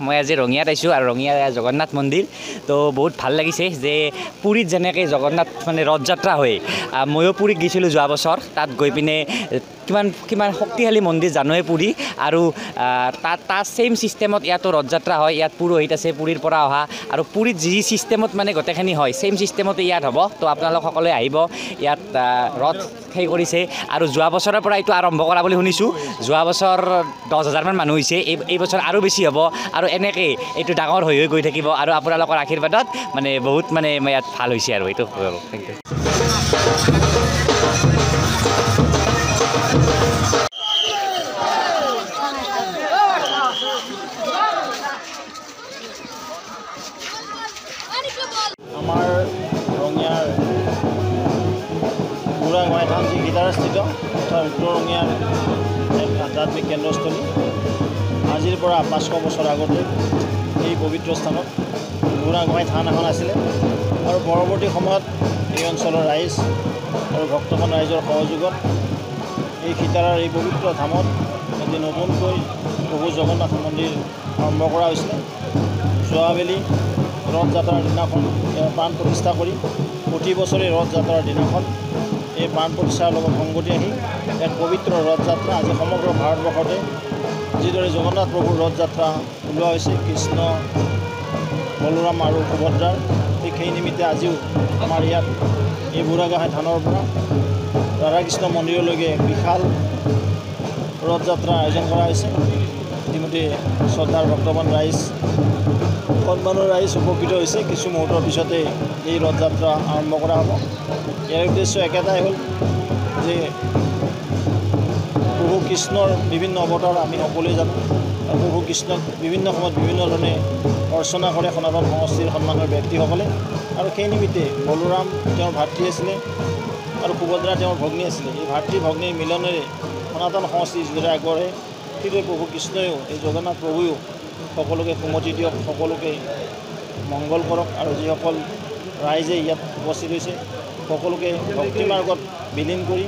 মই আজি ৰঙিয়াত আইছোঁ আৰু ৰঙিয়া জগন্নাথ মন্দিৰ তো বহুত ভাল লাগিছে যে পুৰীত যেনেকৈ জগন্নাথ মানে ৰথযাত্ৰা হয় ময়ো পুৰীত গৈছিলোঁ যোৱা বছৰ তাত গৈ পিনে কিমান শক্তিশালী মন্দিৰ জানোৱে পুৰী আৰু তাত ছেইম ছিষ্টেমত ইয়াতো ৰথযাত্ৰা হয় ইয়াত পুৰোহিত আছে পুৰীৰ পৰা অহা আৰু পুৰীত যি ছিষ্টেমত মানে গোটেইখিনি হয় ছেইম ছিষ্টেমতে ইয়াত হ'ব তো আপোনালোক সকলোৱে আহিব ইয়াত ৰথ সেই কৰিছে আৰু যোৱা বছৰৰ পৰা এইটো আৰম্ভ কৰা বুলি শুনিছোঁ যোৱা বছৰ 10,000 মান মানুহ হৈছে এই বছৰ আৰু বেছি হ'ব আৰু এনেকৈ এইটো ডাঙৰ হৈ গৈ থাকিব আৰু আপোনালোকৰ আশীৰ্বাদত মানে বহুত মানে ইয়াত ভাল হৈছে আৰু এইটো থেংক ইউ আমাৰ ৰঙিয়াৰ বুঢ়াগোহাঁই থান যি গীটাৰস্থিত তথা উত্তৰ ৰঙিয়াৰ এক আধ্যাত্মিক কেন্দ্ৰস্থলী আজিৰ পৰা 500 বছৰ আগতে এই পবিত্ৰ স্থানত বুঢ়াগোহাঁই থান এখন আছিলে আৰু পৰৱৰ্তী সময়ত এই অঞ্চলৰ ৰাইজ আৰু ভক্তগণ ৰাইজৰ সহযোগত এই সীতাৰাৰ এই পবিত্ৰ ধামত এটি নতুনকৈ প্ৰভু জগন্নাথ মন্দিৰ আৰম্ভ কৰা হৈছিলে যোৱাবেলি ৰথযাত্ৰাৰ দিনাখন প্ৰাণ প্ৰতিষ্ঠা কৰি প্ৰতি বছৰে ৰথযাত্ৰাৰ দিনাখন এই প্ৰাণ প্ৰতিষ্ঠাৰ লগত সংগতি আহি এক পবিত্ৰ ৰথযাত্ৰা আজি সমগ্ৰ ভাৰতবৰ্ষতে যিদৰে জগন্নাথ প্ৰভুৰ ৰথযাত্ৰা ওলোৱা হৈছে কৃষ্ণ বলোৰাম আৰু সুভদ্ৰাৰ ঠিক সেই নিমিত্তে আজিও আমাৰ ইয়াত এই বুঢ়াগোহাঁই থানৰ পৰা ৰাধাকৃষ্ণ মন্দিৰলৈকে বিশাল ৰথযাত্ৰাৰ আয়োজন কৰা হৈছে ইতিমধ্যে শ্ৰদ্ধাৰ ভক্তবান ৰাইজ সন্মানৰ ৰাইজ উপকৃত হৈছে কিছু মুহূৰ্তৰ পিছতে এই ৰথযাত্ৰা আৰম্ভ কৰা হ'ব ইয়াৰ উদ্দেশ্য একেটাই হ'ল যে প্ৰভু কৃষ্ণৰ বিভিন্ন অৱতাৰ আমি সকলোৱে জানো আৰু প্ৰভু কৃষ্ণক বিভিন্ন সময়ত বিভিন্ন ধৰণে অৰ্চনা কৰে সনাতন সংস্কৃতিৰ সন্মানৰ ব্যক্তিসকলে আৰু সেই নিমিত্তে বলোৰাম তেওঁৰ ভাতৃ আছিলে আৰু সুভদ্ৰা তেওঁৰ ভগ্নী আছিলে এই ভাতৃ ভগ্নীৰ মিলনেৰে সনাতন সংস্কৃতি যিদৰে আগবঢ়ে সেইদৰে প্ৰভু কৃষ্ণইও এই জগন্নাথ প্ৰভুৱেও সকলোকে সুমতি দিয়ক সকলোকে মংগল কৰক আৰু যিসকল ৰাইজে ইয়াত উপস্থিত হৈছে সকলোকে ভক্তি মাৰ্গত বিলীন কৰি